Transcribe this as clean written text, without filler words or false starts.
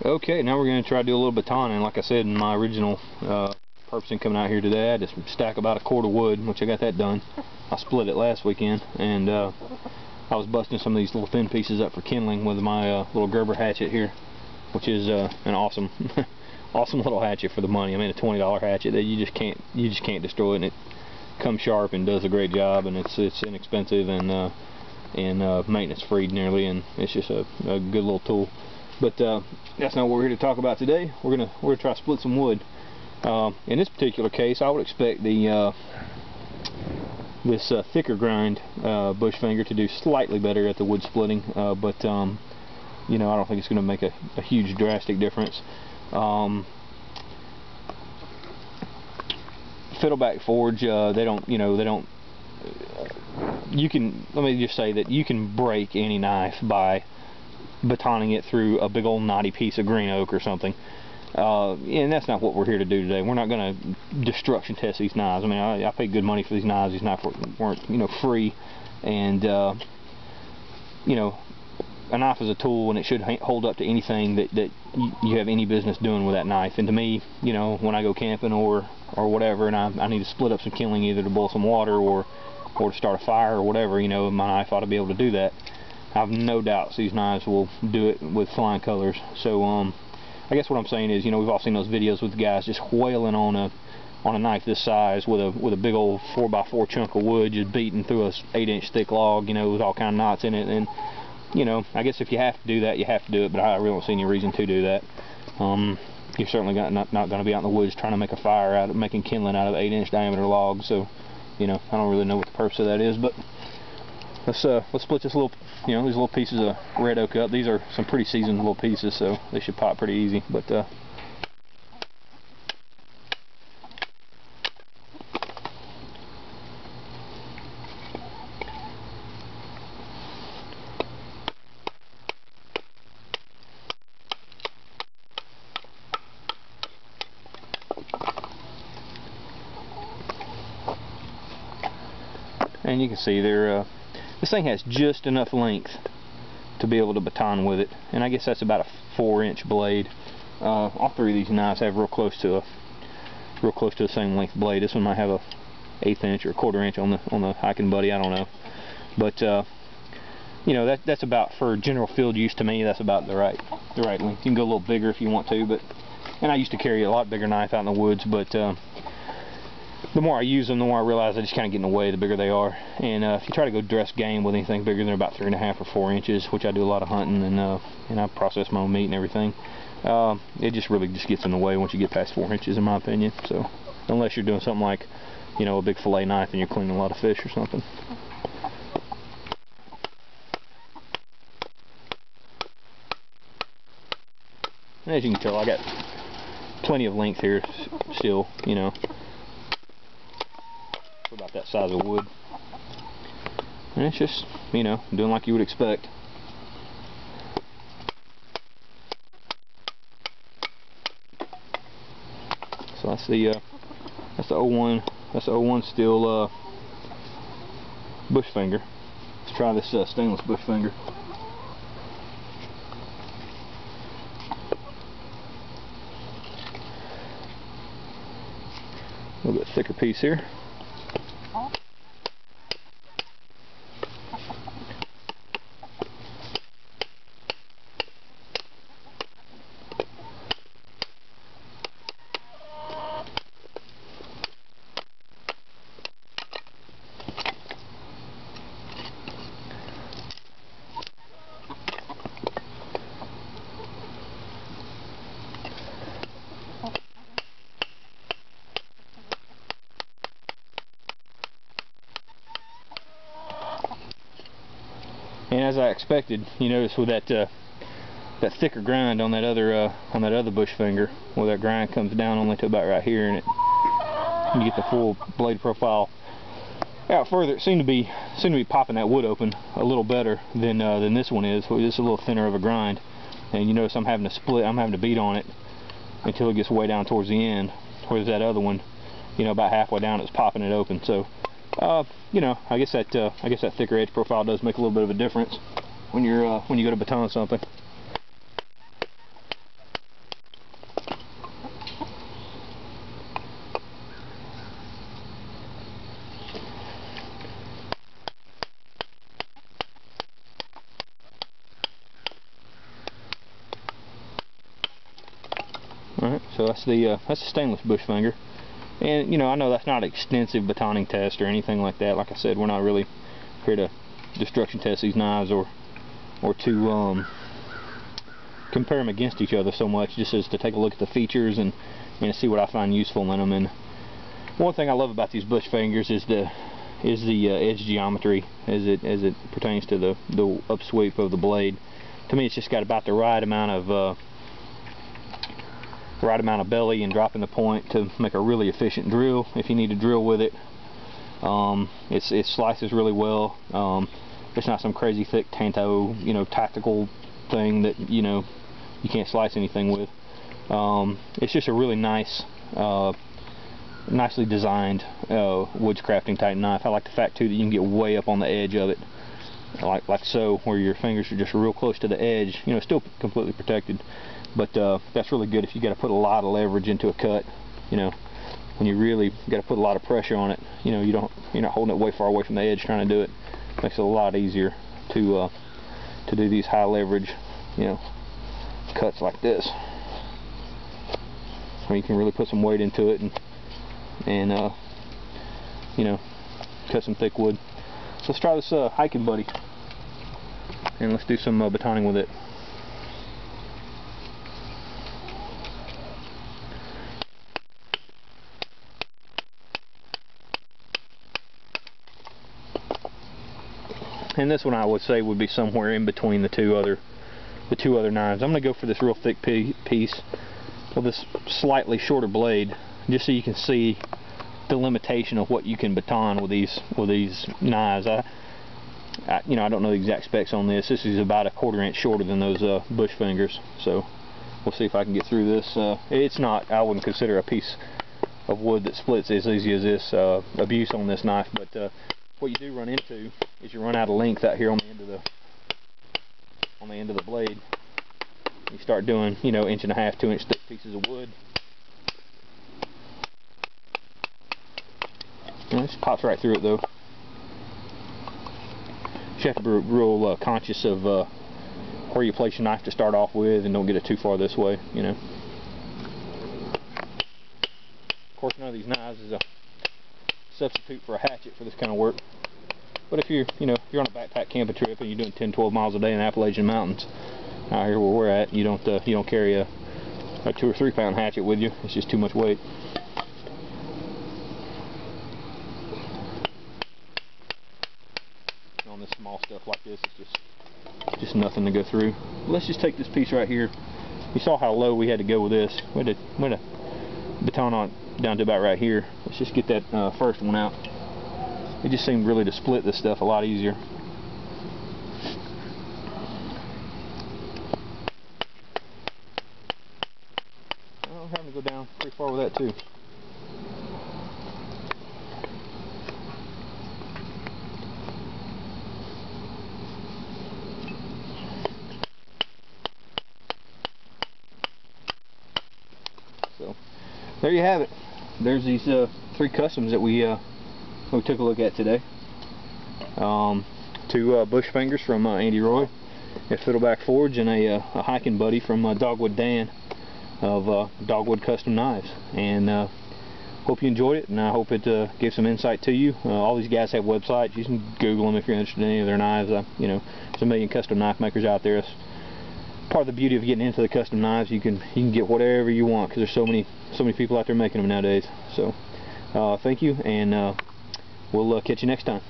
Okay, now we're going to try to do a little batoning. Like I said in my original purpose in coming out here today, I had to stack about a cord of wood, which I got that done. I split it last weekend, and I was busting some of these little thin pieces up for kindling with my little Gerber hatchet here, which is an awesome awesome little hatchet for the money. I mean, a $20 hatchet that you just can't destroy it, and it comes sharp and does a great job, and it's inexpensive and maintenance free nearly, and it's just a good little tool. But that's not what we're here to talk about today. We're gonna try to split some wood. In this particular case, I would expect the this thicker grind bush finger to do slightly better at the wood splitting, but you know, I don't think it's going to make a huge drastic difference. Fiddleback forge, they don't, you can, let me just say that you can break any knife by batoning it through a big old knotty piece of green oak or something, and that's not what we're here to do today. We're not going to destruction test these knives. I mean, I paid good money for these knives. These knives weren't free, and a knife is a tool, and it should hold up to anything that you have any business doing with that knife. And to me, when I go camping or whatever, and I need to split up some kindling, either to boil some water or to start a fire or whatever, my knife ought to be able to do that. I have no doubts these knives will do it with flying colors. So I guess what I'm saying is, we've all seen those videos with the guys just wailing on a knife this size with a big old 4x4 chunk of wood, just beating through a 8-inch thick log, with all kind of knots in it. And I guess if you have to do that, you have to do it, but I really don't see any reason to do that. You're certainly not going to be out in the woods trying to make a fire making kindling out of 8-inch diameter logs. So I don't really know what the purpose of that is, but let's split this little, these little pieces of red oak up. These are some pretty seasoned little pieces, so they should pop pretty easy. But and you can see this thing has just enough length to be able to baton with it, and I guess that's about a 4-inch blade. All three of these knives have real close to the same length blade. This one might have a 1/8 inch or a 1/4 inch on the hiking buddy. I don't know, but that's about, for general field use, to me, that's about the right length. You can go a little bigger if you want to, and I used to carry a lot bigger knife out in the woods, but the more I use them, the more I realize they just kind of get in the way the bigger they are. And if you try to go dress game with anything bigger than about 3.5 or 4 inches, which I do a lot of hunting, and I process my own meat and everything, it just really gets in the way once you get past 4 inches, in my opinion. So unless you're doing something like, a big fillet knife and you're cleaning a lot of fish or something. And as you can tell, I got plenty of length here still, for about that size of wood. And it's just, doing like you would expect. So that's the 01 steel bush finger. Let's try this stainless bush finger. A little bit thicker piece here. And as I expected, you notice with that thicker grind on that other bush finger, where that grind comes down only to about right here, and you get the full blade profile out further. It seemed to be popping that wood open a little better than this one is. This is a little thinner of a grind, and you notice I'm having to beat on it until it gets way down towards the end. Whereas that other one, about halfway down, it's popping it open. So I guess that thicker edge profile does make a little bit of a difference when you go to baton something. Alright, so that's the stainless bush finger. And you know, I know that's not an extensive batoning test or anything like that. Like I said, we're not really here to destruction test these knives or to compare them against each other so much, just as to take a look at the features and see what I find useful in them. And one thing I love about these bush fingers is the edge geometry as it pertains to the upsweep of the blade. To me, it's just got about the right amount of belly and dropping the point to make a really efficient drill if you need to drill with it. It slices really well. It's not some crazy thick Tanto, you know, tactical thing that you can't slice anything with. It's just a really nice, nicely designed woodscrafting type knife. I like the fact too that you can get way up on the edge of it, like so, where your fingers are just real close to the edge. You know, still completely protected. But that's really good if you got to put a lot of leverage into a cut. You know, when you really got to put a lot of pressure on it. You know, you're not holding it way far away from the edge trying to do it. Makes it a lot easier to do these high leverage, you know, cuts like this. Where you can really put some weight into it and you know, cut some thick wood. So let's try this hiking buddy, and let's do some batoning with it. And this one I would say would be somewhere in between the two other knives. I'm going to go for this real thick piece with this slightly shorter blade, just so you can see the limitation of what you can baton with these knives. You know, I don't know the exact specs on this. This is about a 1/4 inch shorter than those bush fingers, so we'll see if I can get through this. It's not, I wouldn't consider a piece of wood that splits as easy as this abuse on this knife, but what you do run into is you run out of length out here on the end of the blade. You start doing, you know, 1.5 to 2 inch thick pieces of wood. And it just pops right through it though. You have to be real conscious of where you place your knife to start off with, and don't get it too far this way, you know. Of course, none of these knives is a substitute for a hatchet for this kind of work. But if you're on a backpack camping trip and you're doing 10-12 miles a day in the Appalachian Mountains, out here where we're at, you don't carry a 2 or 3 pound hatchet with you. It's just too much weight. On this small stuff like this, it's just nothing to go through. Let's just take this piece right here. You saw how low we had to go with this. We had to baton on it down to about right here. Let's just get that first one out. It just seemed really to split this stuff a lot easier. I'm having to go down pretty far with that too. So there you have it. There's these 3 customs that we took a look at today. 2 bush fingers from Andy Roy at Fiddleback Forge, and a hiking buddy from Dogwood Dan of Dogwood Custom Knives. And hope you enjoyed it, and I hope it gave some insight to you. All these guys have websites. You can Google them if you're interested in any of their knives. You know, there's a million custom knife makers out there. It's part of the beauty of getting into the custom knives. You can get whatever you want, because there's so many people out there making them nowadays. So thank you, and we'll catch you next time.